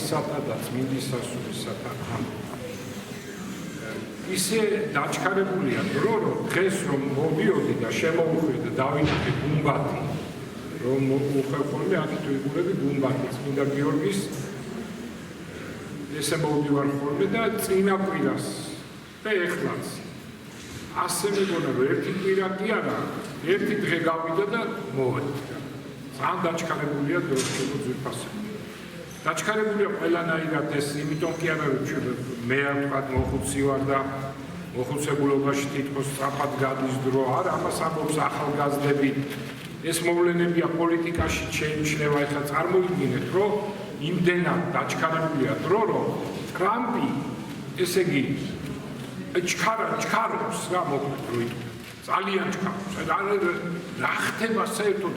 მამისათა და წმინდისასულისათა ისე დაჩქარებულია დრო, რომ დღეს რომ მოდიოდი და შემოვუხვიე დავინახე გუმბათი, რომ უხერხული აქეთ ვიგულები გუმბათი წმინდა გიორგის ესე მოვდივარ ხოლმე და წინა კვირას და ეხლაც ასე მეგონა რომ ერთი კვირა კი არა, ერთი დღე გავიდა და მოვედი. ძალიან დაჩქარებულია დრო ძვირფასები. დაჩქარებულია ყველანაირად ეს, იმიტომ კი არა რომ მე არ ვთქვათ მოხუცი ვარ და მოხუცებულობაში თითქოს სწრაფად გადის დრო, არა, ამას ამბობს ახალგაზრდები. ეს მოვლენებია პოლიტიკაში შეიმჩნევა, ეხლა წარმოვიდგინეთ, რომ იმდენად დაჩქარებულია დრო, რომ ტრამპი, ესე იგი, ჩქარობს რა მოკლედ დროით. ძალიან ჩქარობს. რა ხდება საერთოდ?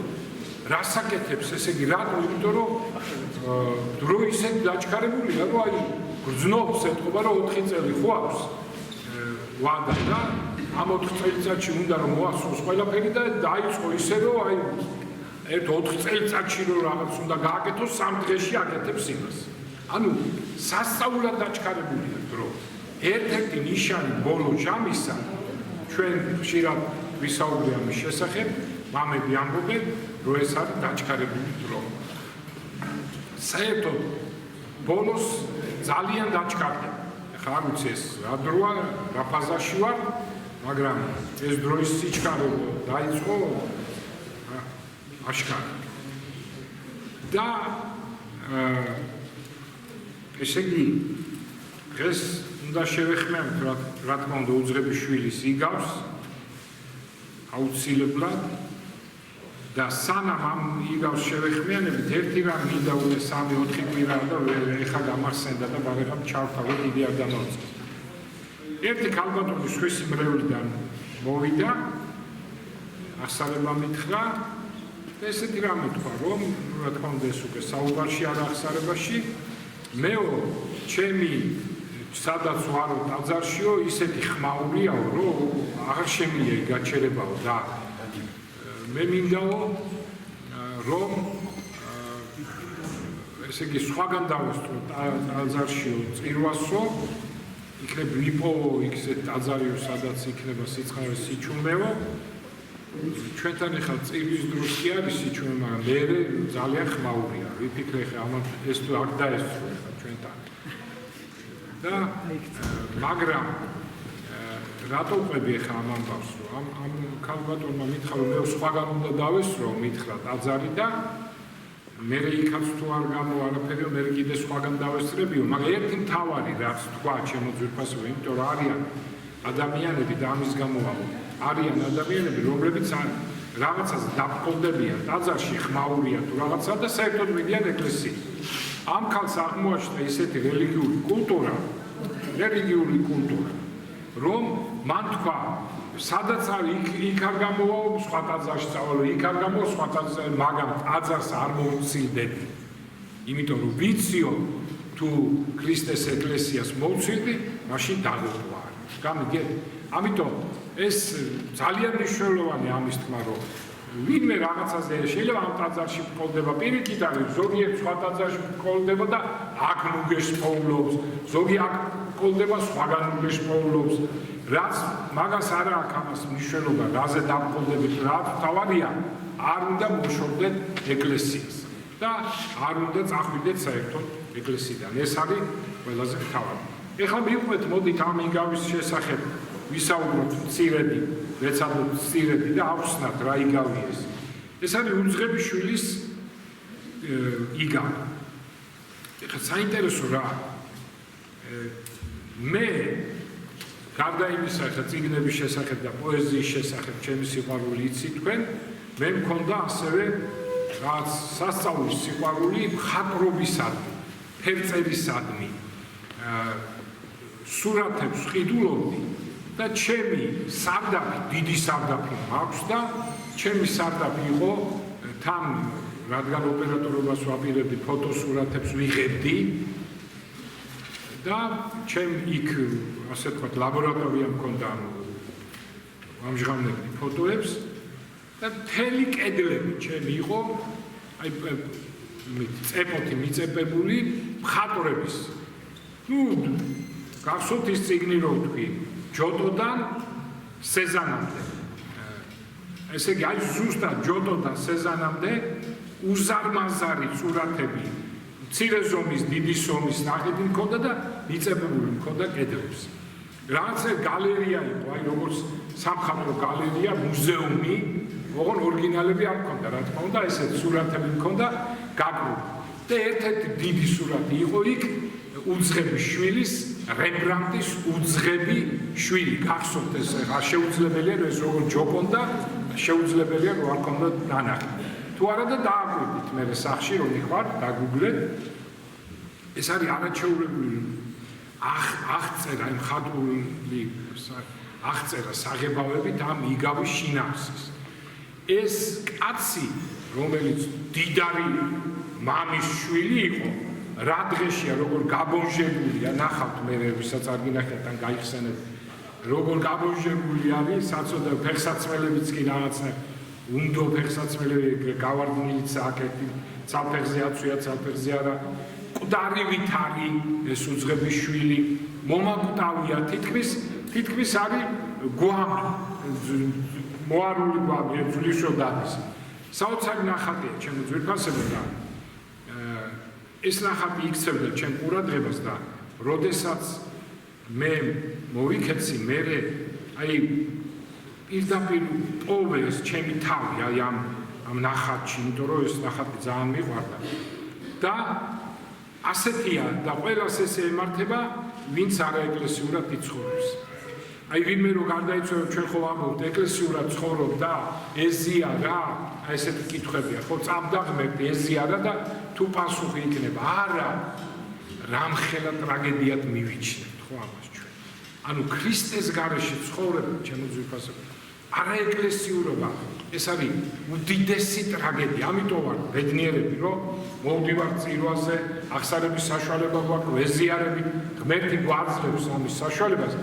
რას აკეთებს, ესე იგი, რატო? იმიტომ რომ დრო ისეთ დაჩქარებულია, რომ აი გრძნობს ეთქობა, რომ 4 წელი ხო აქვს ვადა და ამ 4 წელიწადში უნდა რომ მოასწროს ყველაფერი და დაიწყო ისე რომ აი ერთ 4 წელიწადში რომ რაღაც უნდა გააკეთოს 3 დღეში აკეთებს იმას. ანუ სასწაულად დაჩქარებულია დრო. ერთ-ერთი ნიშანი ბოლო ჟამისა ჩვენ ხშირად ვისაუბრე ამის შესახებ, მამები ამბობენ, რომ ეს არის დაჩქარებული დრო. საერთოდ ბოლოს ძალიან დაჩქარდა. ეხლა არ ვიცი ეს რა დროა, რა ფაზაში ვარ, მაგრამ ეს დროის სიჩქარე დაიწყო აშკარად. და ესე იგი დღეს უნდა შევეხმიანოთ, რა თქმა უნდა, უძღებიშვილის იგავს აუცილებლად და სანამ ამ იგავს შევეხმიანებით, ერთი რამ მინდა უნდა 3-4 კვირა და ეხა გამახსენდა და მაგერამ ჩავთავე დიდი არ დამავიწყეს. ერთი ქალბატონი სხვისი მრევლიდან მოვიდა, აღსარება მითხრა და ესეთი რამე თქვა, რომ რა თქმა უნდა ეს უკვე საუბარში არ აღსარებაში, მეო ჩემი სადაც ვარო ტაძარშიო ისეთი ხმაურიაო, რომ აღარ შემიძლია გაჩერებაო და მე მინდაო რომ ესე იგი სხვაგან დავესწრო ტაძარშიო წირვასო, იქნებ ვიპოვო იქ ტაძარიო, სადაც იქნება სიცხარე სიჩუმეო. ჩვენთან ახლა წირვის დროს კი არის სიჩუმე, მაგრამ მე ძალიან ხმაურია. ვიფიქრე ხა ამათ ეს თუ არ დაესწრო ახლა ჩვენთან. და მაგრამ რატო ყვები ახლა ამ ამბავს, რომ ამ ქალბატონმა მითხრა, რომ მე სხვაგან უნდა დავესწრო, მითხრა ტაძარი და მე იქაც თუ არ გამო არაფერი, მე კიდე სხვაგან დავესწრებიო, მაგრამ ერთი მთავარი რაც თქვა ჩემო ძვირფასო, იმიტომ რომ არიან ადამიანები და ამის გამო არიან ადამიანები, რომლებიც რაღაცას დაბყოლდებიან ტაძარში, ხმაურია თუ რაღაცა და საერთოდ მიდიან ეკლესიაში. ამ ქალს აღმოაჩნდა ისეთი რელიგიური კულტურა, რომ მან თქვა, სადაც არის იქ არ გამოვაო, სხვა ტაძარში წავალო, იქ არ გამოვაო, სხვა ტაძარში, მაგრამ ტაძარს არ მოვცილდები. იმიტომ რომ ვიციო თუ ქრისტეს ეკლესიას მოვცილდი, მაშინ დაღუპვა. გამიგეთ? ამიტომ ეს ძალიან მნიშვნელოვანი ამის თქმა, რომ ვინმე რაღაცაზე შეიძლება ამ ტაძარში მკოლდება, პირიქით არის, ზოგიერთ სხვა ტაძარში მკოლდება და აქ მუგესპოულობს, ზოგი აქ მკოლდება, სხვაგან მუგესპოულობს. რაც მაგას არა აქვს ამას მნიშვნელობა, რაზე დამკოლდებით, რა თავარია, არ უნდა მოშორდეთ ეკლესიას და არ უნდა წახვიდეთ საერთოდ ეკლესიიდან. ეს არის ყველაზე მთავარი. ეხლა მივყვეთ, მოდით ამ იგავის შესახებ ვისაუბროთ მცირედი, ვეცადოთ მცირედი და ავხსნათ რა იგავია ეს. ეს არის უძღებიშვილის იგავი. ეხლა საინტერესო რა, მე გარდა იმისა, ეხლა წიგნების შესახებ და პოეზიის შესახებ ჩემი სიყვარული იცი თქვენ, მე მქონდა ასევე რაც სასწაულის სიყვარული მხატვრობისადმი, ფერწერისადმი, სურათებს ვყიდულობდი და ჩემი სარდაფი, დიდი სარდაფი მაქვს და ჩემი სარდაფი იყო თან, რადგან ოპერატორობას ვაპირებდი, ფოტოსურათებს ვიღებდი და ჩემ იქ, ასე ვთქვათ, ლაბორატორია მქონდა, ამჟღავნებდი ფოტოებს და მთელი კედლები ჩემი იყო, აი წეპოთი მიწეპებული მხატვრების გახსოვთ ის წიგნი რო ვთქვი ჯოტოდან სეზანამდე ესე იგი აი ზუსტად ჯოტოდან სეზანამდე უზარმაზარი სურათები მცირე ზომის დიდი ზომის ნახეთი მქონდა და მიწებული მქონდა კედლებს რაღაცა გალერეა იყო აი როგორც სამხატვრო გალერეა მუზეუმი ოღონ ორიგინალები არ მქონდა რა თქმა უნდა ესეთ სურათები მქონდა გაგრული და ერთ-ერთი დიდი სურათი იყო იქ უძღების შვილის რემბრანდტის უძღები შვილი გახსოვთ ეს შეუძლებელია ეს როგორ ჯოკონდა შეუძლებელია რომ არ ქონდა დანახი თუ არა და დააკვირდით მე სახში რომ მიხარ დაგუგლეთ ეს არის არაჩვეულებრივი აღწერა იმ ხატული აღწერა საღებავებით ამ იგავის შინაარსის ეს კაცი რომელიც დიდარი მამის შვილი იყო რა დღეშია როგორ გაბონჟებულია ნახავთ მე ვისაც არ გინახეთ ან გაიხსენებთ როგორ გაბონჟებული არის საწოდებ ფეხსაცმელებიც კი რაღაცა უნდო ფეხსაცმელები გავარდნილიც აკეთი ცალფეხზე აცვია ცალფეხზე არა მკვდარივით არის ეს უძღების შვილი მომაკვდავია თითქმის არის გვამი მოარული გვამი ძვლისშობდადის საოცარი ნახატია ჩემო ძვირფასებო და ეს ნახატი იქცევდა ჩემ ყურადღებას და როდესაც მე მოვიქეცი მე აი პირდაპირ პოვე ეს ჩემი თავი აი ამ ნახატში იმიტომ რომ ეს ნახატი ძალიან მიყვარდა და ასეთია და ყველას ესე ემართება ვინც არაეკლესიურად იცხოვრობს აი ვინმე რო გარდაიცვალა ჩვენ ხო ამბობთ ეკლესიურად ცხოვრობ და ეზია რა აი ესეთი კითხვებია ხო წამდაღმებდი ეზია რა და თუ პასუხი იქნება არა რამხელა ტრაგედიად მივიჩნევთ ხო ამას ჩვენ ანუ ქრისტეს გარეშე ცხოვრება ჩემო ძვირფასებო არაეკლესიურობა ეს არის უდიდესი ტრაგედია ამიტომ ვარ ბედნიერები რომ მოვდივარ წირვაზე აღსარების საშუალება გვაქვს ეზიარები ღმერთი გვაძლევს ამის საშუალებას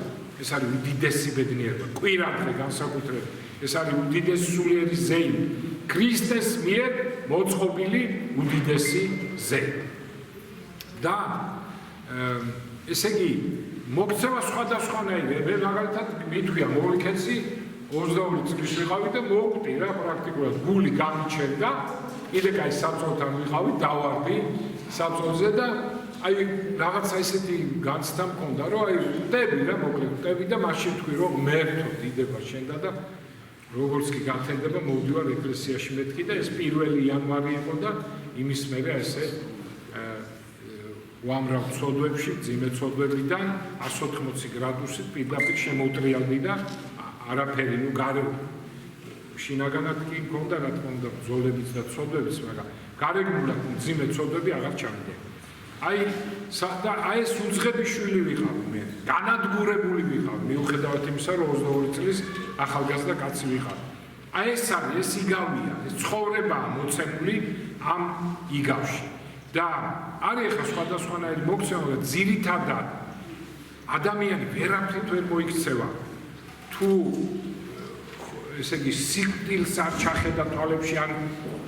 ეს არის უდიდესი ბედნიერება კვირადღე განსაკუთრებით ეს არის უდიდესი სულიერი ზეიმი ქრისტეს მიერ მოწყობილი უდიდესი ზეიმი და ესე იგი მოქცევა სხვადასხვანაირია მე მაგალითად მითქვია მოვიქეცი 22 წლის ვიყავი და მოვკვდი რა პრაქტიკულად გული გამიჩენდა კიდე კაი საბრძოლთან ვიყავი დავარდი საბრძოლზე და აი რაღაცა ისეთი განცდა მქონდა რომ აი ვტები რა მოკლედ ვტები და მაშინ თქვი რომ მერთო დიდება შენდა და როგორც კი გათენდება მოვდივარ ეკლესიაში მეთქი და ეს 1 იანვარი იყო და იმის მერე ესე უამრავ ცოდვებში ძიმე ცოდვებიდან 180 გრადუსით პირდაპირ შემოუტრიალდი და არაფერი ნუ გარე შინაგანად კი მქონდა რა თქმა უნდა ბრძოლებიც და ცოდვებიც მაგრამ გარეგნულად ძიმე ცოდვები აღარ ჩამდგა აი ეს უძღების შვილი ვიყავ მე განადგურებული ვიყავ მიუხედავად იმისა რომ 22 წლის ახალგაზრდა კაცი ვიყავ აი ეს არის ეს იგავია ეს ცხოვრებაა მოცემული ამ იგავში და არის ახლა სხვადასხვანაირი მოქცევა ძირითადად ადამიანი ვერაფრით ვერ მოიქცევა თუ ესე იგი სიკვდილს არ ჩახედა თვალებში ან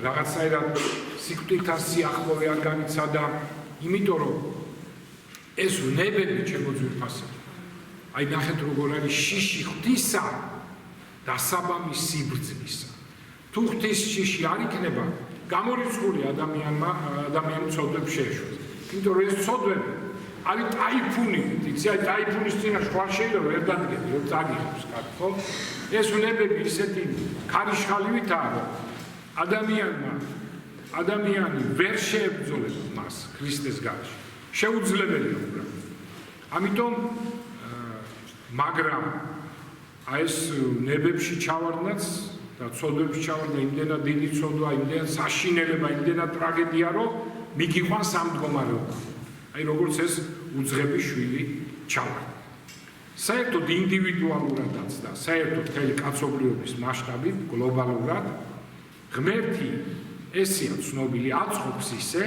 რაღაცაირად სიკვდილთან სიახლოვე არ განიცადა იმიტომ რომ ეს ვნებები ჩემო ძვირფასებო აი ნახეთ როგორ არის შიში ღვთისა და საბამი სიბრძნისა თუ ღვთის შიში არ იქნება გამორიცხული ადამიანის ცოდვებს შეეშვება იმიტომ რომ ეს ცოდვები არის ტაიფუნი იცი აი ტაიფუნის წინაშე ხვალ შეიძლება ვერ დადგები რომ წაგიღებს კაცო ხო ეს ვნებები ისეთი ქარიშხალივითაა რომ ადამიანი ვერ შეებრძოლება მას ქრისტეს გარეშე შეუძლებელია უბრალოდ ამიტომ მაგრამ აი ეს ნებებში ჩავარდნაც და ცოდვებში ჩავარდნა იმდენად დიდი ცოდვა იმდენად საშინელება იმდენად ტრაგედია რომ მიგიყვანს ამ მდგომარეობაში აი როგორც ეს უძღების შვილი ჩავარდა საერთოდ ინდივიდუალურადაც და საერთოდ მთელი კაცობრიობის მასშტაბით გლობალურად ღმერთი ესია ცნობილი აწყობს ისე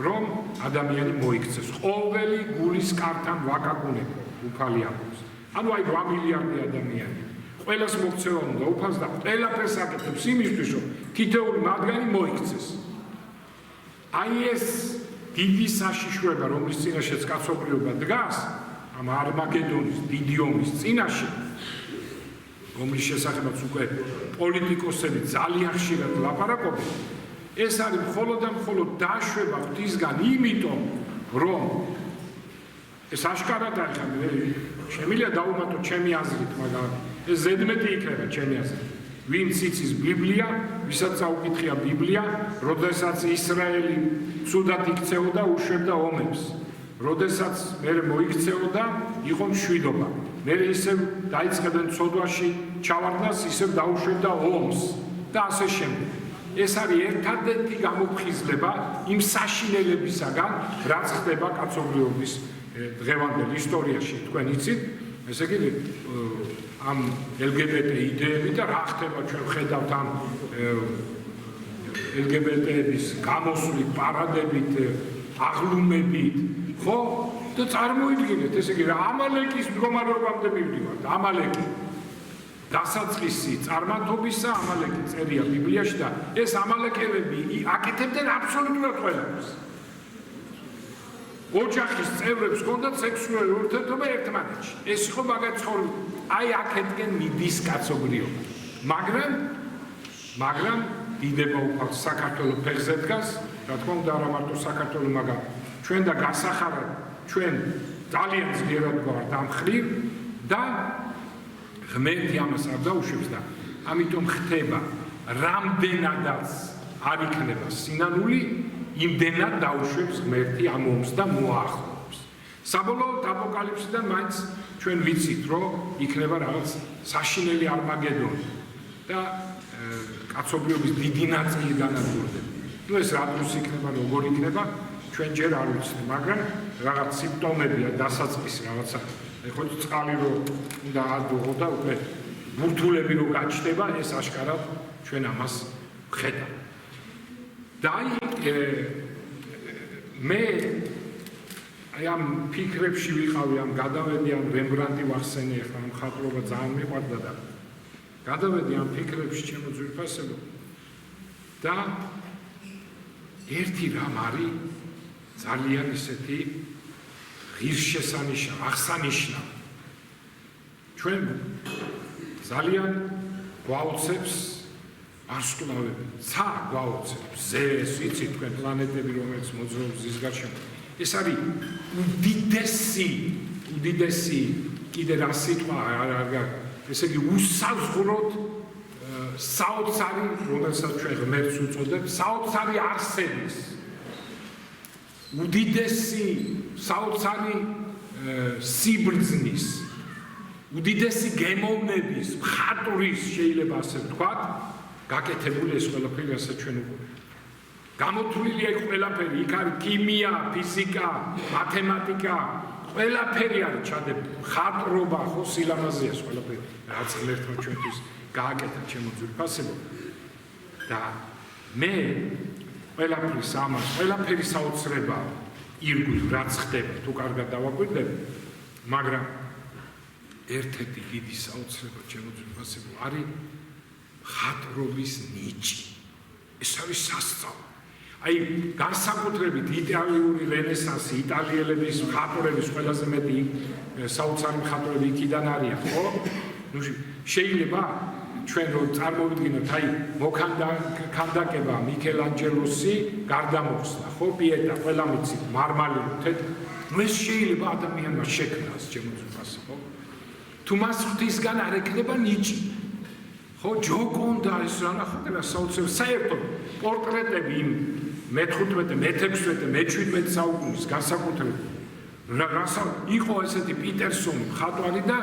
რომ ადამიანი მოიქცეს ყოველი გულის კართან ვაკაკუნებო უფალი აქვს ანუ აი 8 მილიარდი ადამიანი ყველას მოქცევა უნდა უფალს და ყველაფერს აკეთებს იმისთვის რომ თითოეული მათგანი მოიქცეს აი ეს დიდი საშიშროება, რომლის წინაშეც კაცობრიობა დგას, ამ არმაგედონის დიდი ომის წინაშე, რომლის შესახებაც უკვე პოლიტიკოსები ძალიან ხშირად ლაპარაკობენ, ეს არის მხოლოდ და მხოლოდ დაშვება ღვთისგან, იმიტომ რომ ეს აშკარად არის, შემიძლია დაუმატო ჩემი აზრით, მაგრამ ეს ზედმეტი იქნება ჩემი აზრით. ვინც იცის ბიბლია, ვისაც წაუკითხია ბიბლია, როდესაც ისრაელი ცუდად იქცეოდა, უშვებდა ომებს. როდესაც მერე მოიქცეოდა, იყო მშვიდობა. მერე ისევ დაიწყებენ ცოდვაში ჩავარდნას, ისევ დაუშვებდა ომს და ასე შემდეგ. ეს არის ერთადერთი გამოფხიზლება იმ საშინელებისაგან, რაც ხდება კაცობრიობის დღევანდელ ისტორიაში. თქვენ იცით, ესე იგი ამ LGBT იდეები და რა ხდება ჩვენ ვხედავთ ამ LGBT-ების გამოსვლით, პარადებით, აღლუმებით, ხო? და წარმოიდგინეთ, ესე იგი რა ამალეკის მდგომარეობამდე მივდივართ, ამალეკი დასაწყისი წარმართობისა ამალეკი წერია ბიბლიაში და ეს ამალეკელები აკეთებდნენ აბსოლუტურად ყველაფერს. ოჯახის წევრებს ჰქონდათ სექსუალური ურთიერთობა ერთმანეთში. ეს იყო მაგათ ცხოვრება. აი აქეთკენ მიდის კაცობრიობა. მაგრამ დიდება უკავ საქართველოს ფეხზე დგას, რა თქმა უნდა არა მარტო საქართველოს, მაგრამ ჩვენ და გასახარად ჩვენ ძალიან ძლიერად გვართ ამ ხრივ და ღმერთი ამას არ დაუშვებს და ამიტომ ხდება რამდენადაც არ იქნება სინანული, იმდენად დაუშვებს ღმერთი ამ ომს და მოახლოვებს. საბოლოოდ აპოკალიფსიდან მაინც ჩვენ ვიცით, რომ იქნება რაღაც საშინელი არმაგედონი და კაცობრიობის დიდი ნაწილი განადგურდება. ნუ ეს რა დროს იქნება, როგორ იქნება, ჩვენ ჯერ არ ვიცით, მაგრამ რაღაც სიმპტომებია, დასაწყისი რაღაცა. ეხლა წყალი რო უნდა ადუღო და უკვე ბურთულები რო გაჩნდება, ეს აშკარად ჩვენ ამას ვხედავთ. და მე აი ამ ფიქრებში ვიყავი, ამ გადავედი ამ რემბრანტი ვახსენე, ახლა ამ მხატვრობა ძალიან მიყვარდა და გადავედი ამ ფიქრებში ჩემო ძვირფასებო და ერთი რამ არის ძალიან ისეთი ღირსშესანიშნავი, აღსანიშნავი. ჩვენ ძალიან გვაუცებს ვარსკვლავები, ცა გვაუცებს, ზეს, იცით თქვენ პლანეტები, რომელიც მოძრაობს ზის გარშემო. ეს არის უდიდესი, კიდე რა სიტყვა არ ესე იგი უსაზღვროდ საოცარი, რომელსაც ჩვენ ღმერთს უწოდებთ, საოცარი არსების უდიდესი საოცარი სიბრძნის, უდიდესი გემოვნების, მხატვრის შეიძლება ასე ვთქვათ, გაკეთებული ეს ყველაფერი, რასაც ჩვენ უყურებთ. გამოთვლილია იქ ყველაფერი, იქ არის ქიმია, ფიზიკა, მათემატიკა, ყველაფერი არის ჩადებული, მხატვრობა, ხო, სილამაზეა ეს ყველაფერი, რაც ღმერთმა ჩვენთვის გააკეთა, ჩემო ძვირფასებო. და მე ყველაფრის ამას, ყველაფერი საოცრება ირგვლივ რაც ხდება, თუ კარგად დავაკვირდები, მაგრამ ერთ-ერთი დიდი საოცრება, ჩემო ძვირფასებო, არის მხატვრობის ნიჭი. ეს არის სასწაული. აი, განსაკუთრებით იტალიური რენესანსი, იტალიელების მხატვრების ყველაზე მეტი საოცარი მხატვრები იქიდან არიან, ხო? ნუ შეიძლება ჩვენ რო წარმოვიდგინოთ, აი, მოქანდაკება მიქელანჯელოსი გარდამოხსნა, ხო, პიეტა, ყველა მიცით, მარმალი, თეთრი. ნუ ეს შეიძლება ადამიანმა შექმნას, ჩემო ძვირფასებო. თუ მას ღვთისგან არ ექნება ნიჭი. ხო, ჯოკონდა ეს რა ნახოთ, რა საოცრად საერთოდ პორტრეტები იმ მე-15, მე-16, მე-17 საუკუნის განსაკუთრებით რასაც იყო ესეთი პიტერსონი მხატვარი და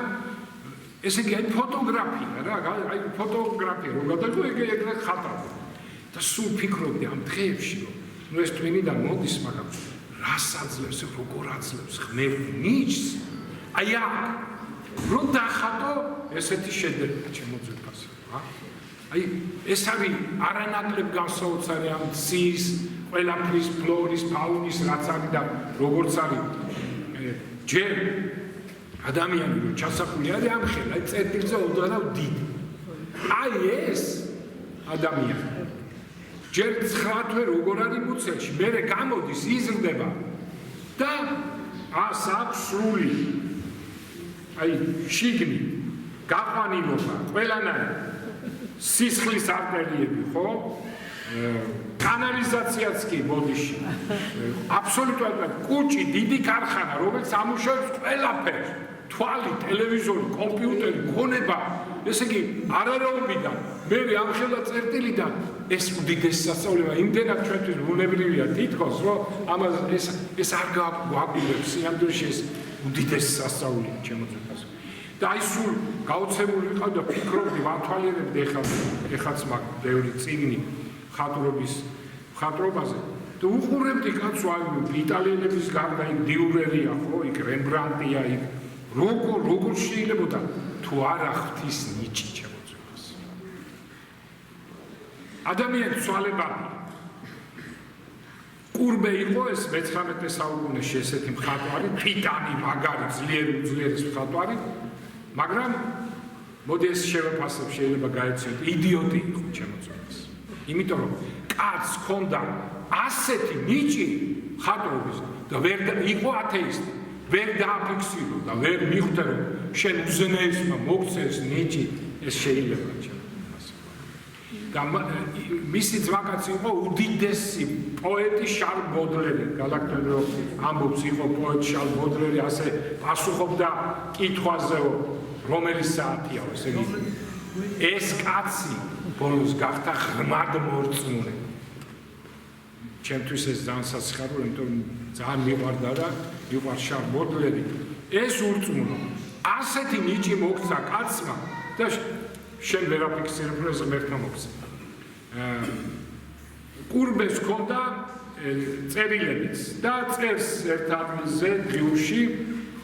ესე იგი აი ფოტოგრაფია რა, აი ფოტოგრაფია რო გადაგო ეგრე ხატავდა. და სულ ფიქრობდი ამ დღეებში, რომ ნუ ეს twinიდან მოდის, მაგრამ რას აძლევს, როგორ აძლევს ღმერთი ნიჭს? აი აქ რო დახატო ესეთი შედევრი ჩემო ძვირფასებო, აი ეს არის არანაკლებ განსაოცარი ამ ცის, ყველაფრის, ფლორის, ფაუნის რაც არის და როგორც არის ჯერ ადამიანი რო ჩასახული არის ამ ხელა, აი წერტილზე ოდნავ დიდი. აი ეს ადამიანი. ჯერ 9 თვე როგორ არის მუცელში, მერე გამოდის, იზრდება და აქვს სრული აი შიგნი გაყვანილობა, ყველანაირი სისხლის არტერიები, ხო? კანალიზაციაც კი ბოდიში. აბსოლუტურად კუჭი, დიდი ქარხანა, რომელიც ამუშავებს ყველაფერს. თვალი, ტელევიზორი, კომპიუტერი, ქონება, ესე იგი არარაობიდან, მე ამხელა წერტილიდან ეს უდიდესი სასწავლება იმდენად ჩვენთვის ბუნებრივია თითქოს, რომ ამას ეს არ გვაგულებს სინამდვილეში ეს უდიდესი სასწაულია ჩემოწებას. და აი სულ გაოცებული ვიყავ და ფიქრობდი, ვათვალიერებდი ეხაც მაგ ბევრი წიგნი მხატვრობაზე და უყურებდი კაცო აი იტალიელების გარდა იქ დიურერია ხო, იქ რემბრანდტია, იქ როგორ შეიძლებოდა თუ არა ღვთის ნიჭი ჩემოწებას. ადამიანის ცვალებადი კურბე იყო ეს 19 საუკუნეში ესეთი მხატვარი, თიტანი, მაგარი, ძლიერი მხატვარი, მაგრამ მოდი ეს შევაფასებ, შეიძლება გაეცეთ, იდიოტი იყო ჩემოწებას. იმიტომ რომ კაცს ჰქონდა ასეთი ნიჭი მხატვრობის და ვერ იყო ათეისტი, ვერ დააფიქსირო და ვერ მიხვდა რომ შენ უზენაესმა მოგცეს ნიჭი, ეს შეიძლება ჩემოწებას. და მისი ძმაკაცი იყო უდიდესი პოეტი შარლ ბოდლერი, გალაქტონი რომ ამბობს იყო პოეტ შარლ ბოდლერი, ასე პასუხობდა კითხვაზეო რომელი საათია ესე იგი ეს კაცი ბოლოს გახდა ღრმად მორწმუნე. ჩემთვის ეს ძალიან სასიხარულო, იმიტომ რომ ძალიან მიყვარდა და მიყვარს შარლ ბოდლერი. ეს ურწმუნო ასეთი ნიჭი მოგცა კაცმა და შენ ვერ აფიქსირებ რომ ეს ღმერთმა მოგცა. კურბეს ჰქონდა წერილებიც და წერს ერთ ადგილზე დღიურში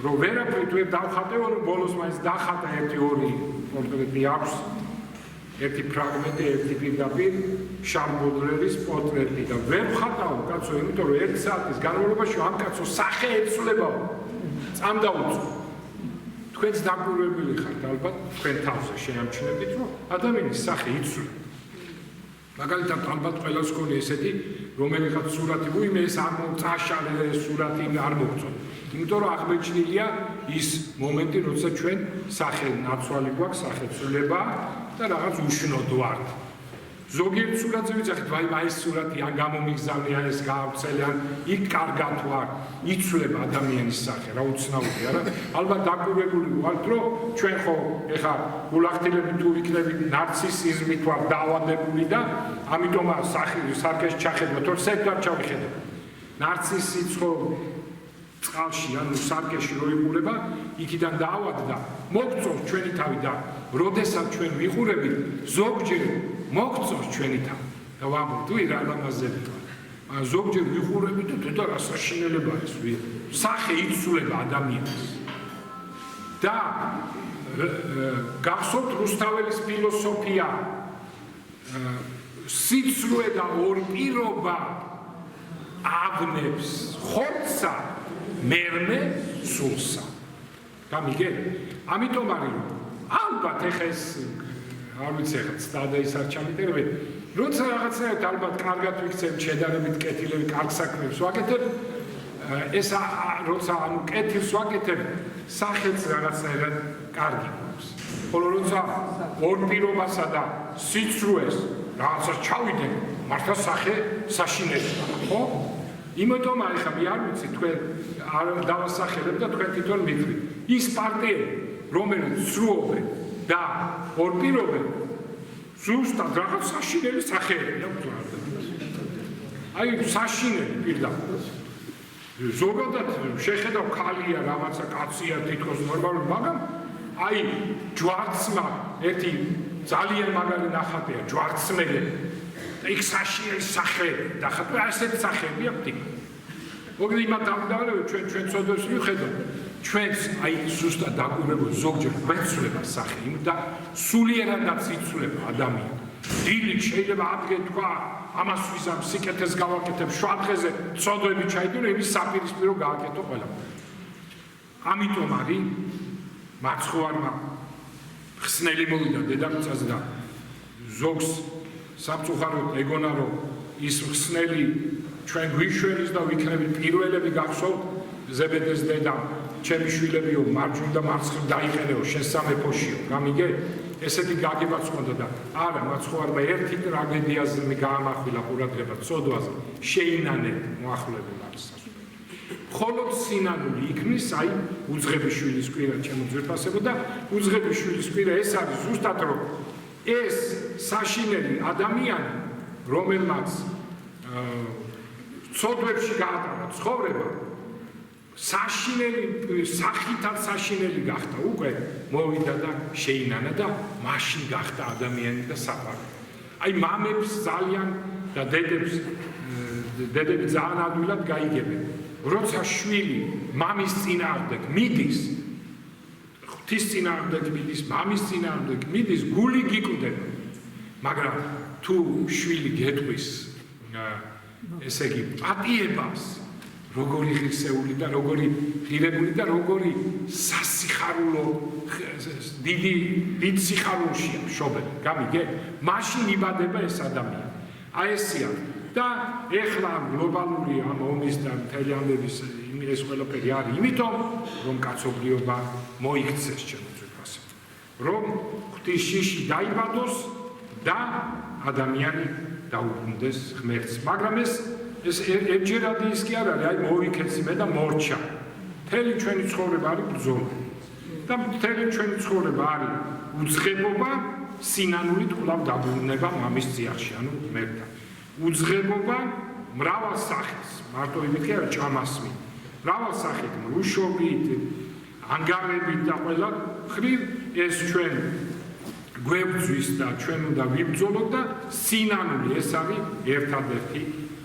რომ ვერაფრით ვერ დავხატეო, რომ ბოლოს მაინც დახატა 1-2 პორტრეტი აქვს, ერთი ფრაგმენტი, ერთი პირდაპირ შარლ ბოდლერის პორტრეტი და ვერ ვხატაო კაცო, იმიტომ რომ 1 საათის განმავლობაში ამ კაცო სახე ეცვლებაო, წამდაუწო. თქვენც დაკვირვებული ხართ ალბათ, თქვენ თავზე შეამჩნევთ, რომ ადამიანის სახე იცვლება. მაგალითად ალბათ ყველას გქონია ესეთი რომელიღაც სურათი, ვინმე ეს არ მოწაშალე ეს სურათი არ მოგწონს. იმიტომ რომ აღმოჩნილია ის მომენტი, როცა ჩვენ სახე ნაცვალი გვაქვს, სახე ცვლება და რაღაც უშნოდ ვართ. ზოგიერთ სურათზე ვიცახით, ვაი ეს სურათი ან გამომიგზავნე, ან ეს გაავრცელე, ან იქ კარგად ვარ, იცვლება ადამიანის სახე, რა უცნაური არა. ალბათ დაკვირვებული ვართ, რომ ჩვენ ხო ეხა გულახდილებით თუ ვიქნებით ნარცისიზმით ვარ დაავადებული და ამიტომ სახეს ჩახედვა, თორე საერთოდ ჩავიხედებ. ნარცისი ხო წყალში, ანუ სარკეში რო იყურება, იქიდან დაავადდა, მოგწონს ჩვენი თავი და როდესაც ჩვენ ვიყურებით, ზოგჯერ მოგწონს ჩვენი თავი. და ვამბობ, თუ რა ლამაზებია. მაგრამ ზოგჯერ ვიყურებით და რა საშინელებაა ეს, სახე იცვლება ადამიანს. და გახსოვთ რუსთაველის ფილოსოფია, სიცრუე და ორპირობა ავნებს ხორცსა მერმე სულსა. გამიგე? ამიტომ არის რომ ალბათ ეხა ეს არ ვიცი ეხა ცდა ის არ ჩამიტერებ, როცა რაღაცნაირად ალბათ კარგად ვიქცევ, შედარებით კეთილები, კარგ საქმებს ვაკეთებ, ეს როცა ანუ კეთილს ვაკეთებ, სახეც რაღაცნაირად კარგი გვაქვს. ხოლო როცა ორპირობასა და სიცრუეს რაღაცას ჩავიდე, მართლა სახე საშინელია, ხო? იმიტომ არის ხა მე არ ვიცი თქვენ არ დავასახელებ და თქვენ თვითონ მითხრით. ის პარტიები, რომელიც სრუობენ და ორპირობენ, ზუსტად რაღაც საშინელი სახეებია ვთქვათ. აი საშინელი პირდაპირ. ზოგადად შეხედავ ქალია, რაღაცა კაცია, თითქოს ნორმალური, მაგრამ აი ჯვარცმა ერთი ძალიან მაგარი ნახატია, ჯვარცმელი. იქ საშინელი სახეები და ხატვა ასეთი სახეები აქვს იქ. მოგდი იმათ დავდავარებ ჩვენ ცოდვებს ვიხედავთ. ჩვენს აი ზუსტად დაკვირვებული ზოგჯერ გვეცვლება სახე და სულიერადაც იცვლება ადამიანი. დილით შეიძლება ადგე თქვა ამას ვიზამ სიკეთეს გავაკეთებ შვადღეზე ცოდვები ჩაიდო იმის საპირისპირო გააკეთო ყველაფერი. ამიტომ არის მაცხოვარმა ხსნელი მოვიდა დედამიწაზე და ზოგს სამწუხაროდ ეგონა რომ ის ხსნელი ჩვენ გვიშველის და ვიქნებით პირველები გახსოვთ ზებედეს დედამ ჩემი შვილებიო მარჯვნივ და მარცხნივ დაიყენეო შესამეფოშიო გამიგე ესეთი გაგებაც ხონდა და არა მაცხოვარმა ერთი ტრაგედიაზე გაამახვილა ყურადღება წოდვაზე შეინანე მოახლებულ არის მხოლოდ სინანული იქნის აი უძღებიშვილის კვირა ჩემო ძვირფასებო და უძღებიშვილის კვირა ეს არის ზუსტად რომ ეს საშინელი ადამიანი რომელმაც ცოდვებში გაატარა ცხოვრება საშინელი სახითად საშინელი გახდა უკვე მოვიდა და შეინანა და მაშინ გახდა ადამიანი და საფარი აი მამებს ძალიან და დედები ძალიან ადვილად გაიგებენ როცა შვილი მამის წინააღმდეგ მიდის ღვთის წინააღმდეგ მიდის მამის წინააღმდეგ მიდის გული გიკვდება მაგრამ თუ შვილი გეტყვის ესე იგი პატიებას როგორი ღირსეული და როგორი ღირებული და როგორი სასიხარულო დიდ სიხარულშია მშობელი გამიგე მაშინ იბადება ეს ადამიანი აი ესია და ეხლა გლობალური ამ ომის და მთელი ამების ეს ყველაფერი არის იმიტომ რომ კაცობრიობა მოიქცეს ჩემო ძვირფასებო რომ ღვთის შიში დაიბადოს და ადამიანი დაუბრუნდეს ღმერთს მაგრამ ეს ერთჯერადი ის კი არ არის აი მოვიქეცი მე და მორჩა მთელი ჩვენი ცხოვრება არის ბრძოლა და მთელი ჩვენი ცხოვრება არის უძღებობა სინანულით კვლავ დაბრუნება მამის წიაღში ანუ ღმერთთან უძღებობა მრავალ სახეს მარტო იმით კი არა ჭამასმი მრავალ სახით მრუშობით ანგარებით და ყველა ხრივ ეს ჩვენ გვებძვის და ჩვენ უნდა ვიბრძოლოთ და სინანული ეს არის ერთადერთი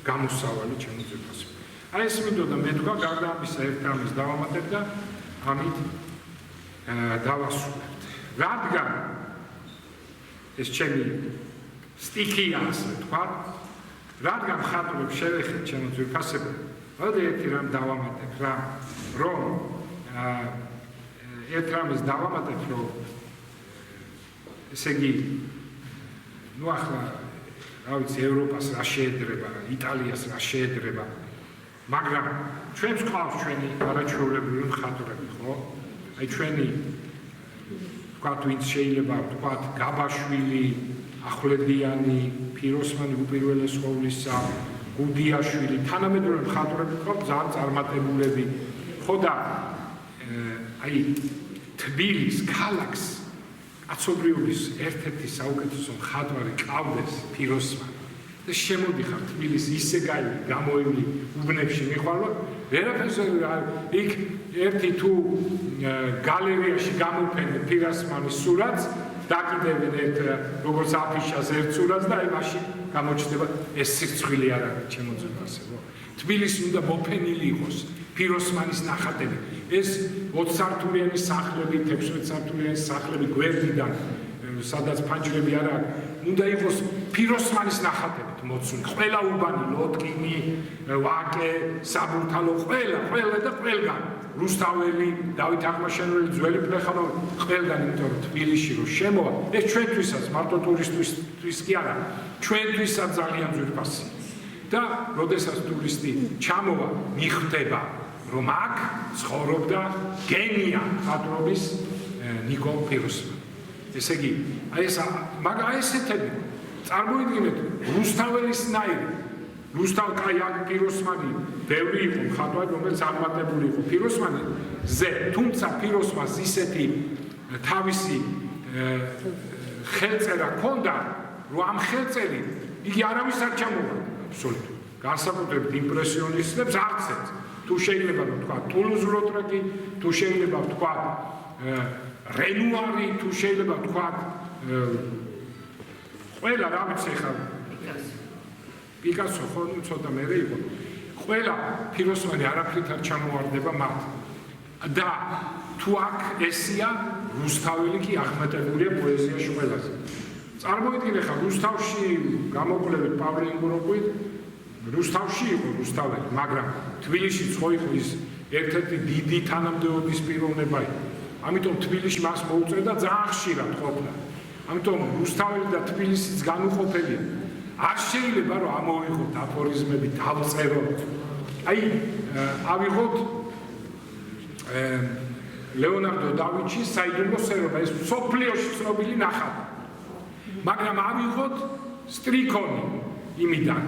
გამოსავალი ჩემო ძვირფასებო აი ეს მინდოდა მე თქვა გარდა ამისა ერთ ამის დავამატებ და ამით დავასრულებთ რადგან ეს ჩემი სტიქია ასე თქვა რადგან ხატვრებს შევეხეთ ჩემო ძვირფასებო მოდი ერთი რამ დავამატებ რა რომ ერთ რამის დავამატებ რომ ესე იგი ნუ ახლა რა ვიცი ევროპას რა შეედრება იტალიას რა შეედრება მაგრამ ჩვენს ყავს ჩვენი არაჩვეულებრივი მხატვრები ხო აი ჩვენი ვთქვათ ვინც შეიძლება ვთქვათ გაბაშვილი ახვლედიანი ფიროსმანი უპირველეს ყოვლისა გუდიაშვილი თანამედროვე მხატვრები ხო ძალიან წარმატებულები ხო და აი თბილის ქალაქს კაცობრიობის ერთ-ერთი საუკეთესო მხატვარი ყავდეს ფიროსმანი და შემოდიხარ თბილის ისე გამოივლი უბნებში მიხვალვა ვერაფერზე იქ ერთი თუ გალერეაში გამოფენდნენ ფიროსმანის სურათს დაკიდებენ ერთ როგორც აფიშას ერთ სურათს და აი მაშინ გამოჩნდება ეს სიცხვილე არ არის ჩემო ძვირფასებო თბილისი უნდა მოფენილი იყოს ფიროსმანის ნახატები ეს 20 სართულიანი სახლები 16 სართულიანი სახლები გვერდიდან სადაც ფანჯრები არ აქვს უნდა იყოს ფიროსმანის ნახატებით მოცული ყველა უბანი ლოტკინი ვაკე საბურთალო ყველა და ყველგან რუსთაველი დავით აღმაშენებელი ძველი პლეხანოვი ყველგან იმიტომ რომ თბილისში რომ შემოვა ეს ჩვენთვისაც მარტო ტურისტისთვის კი არა ჩვენთვისაც ძალიან ძვირფასია და როდესაც ტურისტი ჩამოვა მიხვდება რომ აქ ცხოვრობდა გენია მხატვრობის ნიკო ფიროსმანი ესე იგი აი ეს მაგრამ ესეთები წარმოიდგინეთ რუსთაველისნაირი რუსთავ კაი ფიროსმანი ბევრი იყო მხატვარი რომელიც აღმატებული იყო ფიროსმანიზე თუმცა ფიროსმანს ისეთი თავისი ხელწერა ჰქონდა რომ ამ ხელწერით იგი არავის არ ჩამოვარდა აბსოლუტურად განსაკუთრებით იმპრესიონისტებს არცეთ თუ შეიძლება ვთქვა ტულუზ-ლოტრეკი თუ შეიძლება ვთქვა რენუარი თუ შეიძლება ვთქვა ყველა რა ვიცი ხა პიკასო ხო ცოტა მერე იყო ყველა ფიროსმანი არაფრით არ ჩამოვარდება მათ და თუ აქ ესია რუსთაველი კი აღმატებულია პოეზიაში ყველაზე წარმოიდგინე ხა რუსთავში გამოკვლევით პავლე ინგუროკვით რუსთავში იყო რუსთაველი მაგრამ თბილისშიც ხო იყო ის ერთ-ერთი დიდი თანამდებობის პიროვნება იყო ამიტომ თბილისში მას მოუწევდა ძალიან ხშირად ყოფნა ამიტომ რუსთაველი და თბილისიც განუყოფელია არ შეიძლება რომ ამოვიღოთ აფორიზმები დავწეროთ. აი ავიღოთ ლეონარდო და ვინჩის საიდუმლო სერობა, ეს სოფლიოში ცნობილი ნახატი. მაგრამ ავიღოთ სტრიქონი იმიდან,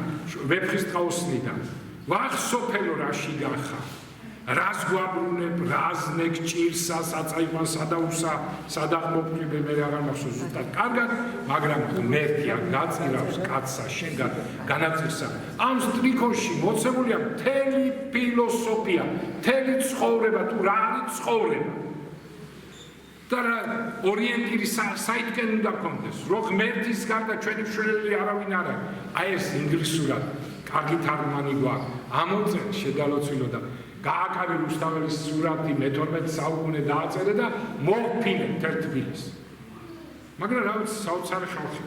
ვეფხისტყაოსნიდან. ვახ სოფელო რაში გახა. რას გვაბრუნებ, რას ნეგჭირსა, საწაიყვან სადაუსა, სადაღმოყრიბე მე აღარ მახსოვს ზუსტად კარგად, მაგრამ ღმერთია გაწირავს კაცსა შენგან განაწირსა. ამ სტრიქონში მოცემულია მთელი ფილოსოფია, მთელი ცხოვრება, თუ რა არის ცხოვრება. და ორიენტირი საითკენ უნდა გქონდეს, რომ ღმერთის გარდა ჩვენი მშველელი არავინ არ არის. აი ეს ინგლისურად კარგი თარგმანი გვაქვს. ამოწერე შედალოცვილო და გააკავე რუსთაველის სურათი მე-12 საუკუნე დააწერე და მოვფინე თერთბილის. მაგრამ რა ვიცი, საოცარი ხალხი.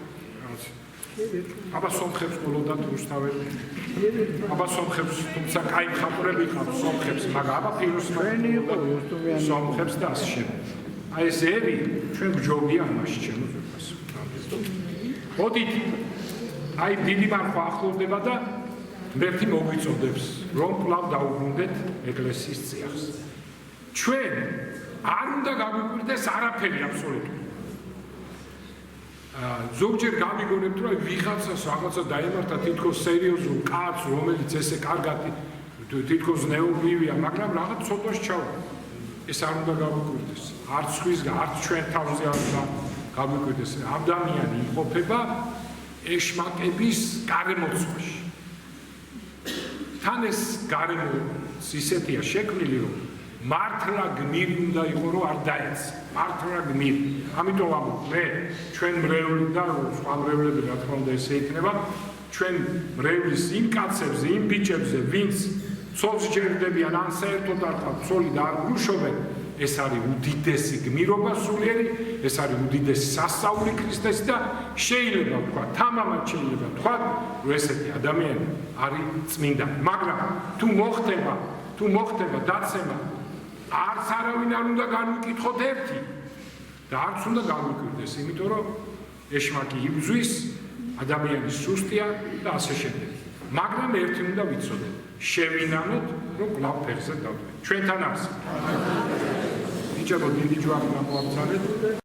აბა სომხებს ყოლოდათ რუსთაველი. აბა სომხებს თუმცა კაი მხატვრები ყავს სომხებს, მაგრამ აბა ფილოსოფიები იყო სომხებს და ასე შემდეგ. აი ეს ები ჩვენ გჯობია ამაში ჩემო ზურგას. მოდით აი დიდი მარხვა ახლოვდება და მერტი მოგვიწოდებს რომ კვლავ დაუბრუნდეთ ეკლესიის წიაღს. ჩვენ არ უნდა გავიკვირდეს არაფერი აბსოლუტურად. ზოგჯერ გავიგონებთ რომ ვიღაცას რაღაცა დაემართა თითქოს სერიოზულ კაცს რომელიც ესე კარგად თითქოს ნეობრივია, მაგრამ რაღაც ცოტაში ჩავა. ეს არ უნდა გავიკვირდეს. არც სხვისგან, არც ჩვენ თავზე არ უნდა გავიკვირდეს. ადამიანი იმყოფება ეშმაკების გარემოცვაში. თან ეს გარემოც ისეთია შექმნილი, რომ მართლა გმირი უნდა იყო, რომ არ დაეცა. მართლა გმირი. ამიტომ ამბობ, მე ჩვენ მრევლი და სხვა მრევლები რა თქმა უნდა ესე იქნება, ჩვენ მრევლის იმ კაცებზე, იმ ბიჭებზე, ვინც ცოლს ჯერდებიან, ან საერთოდ არ ყავთ ცოლი და არ გრუშობენ, ეს არის უდიდესი გმირობა სულიერი, ეს არის უდიდესი სასწაული ქრისტეს და შეიძლება ვთქვა, თამამად შეიძლება ვთქვა, რომ ესეთი ადამიანი არის წმინდანი. მაგრამ თუ მოხდება დაცემა, არც არავინ არ უნდა განვიკითხოთ ერთი და არც უნდა განვიკვირდეს, იმიტომ რომ ეშმაკი იბრძვის, ადამიანი სუსტია და ასე შემდეგ. მაგრამ ერთი უნდა ვიცოდეთ, შევინანოთ, რომ კვლავ ფერზე დავდვეთ. ჩვენთან არსებობს. ბიჭებო, დიდი ჯვარი გამოაგზავნეთ.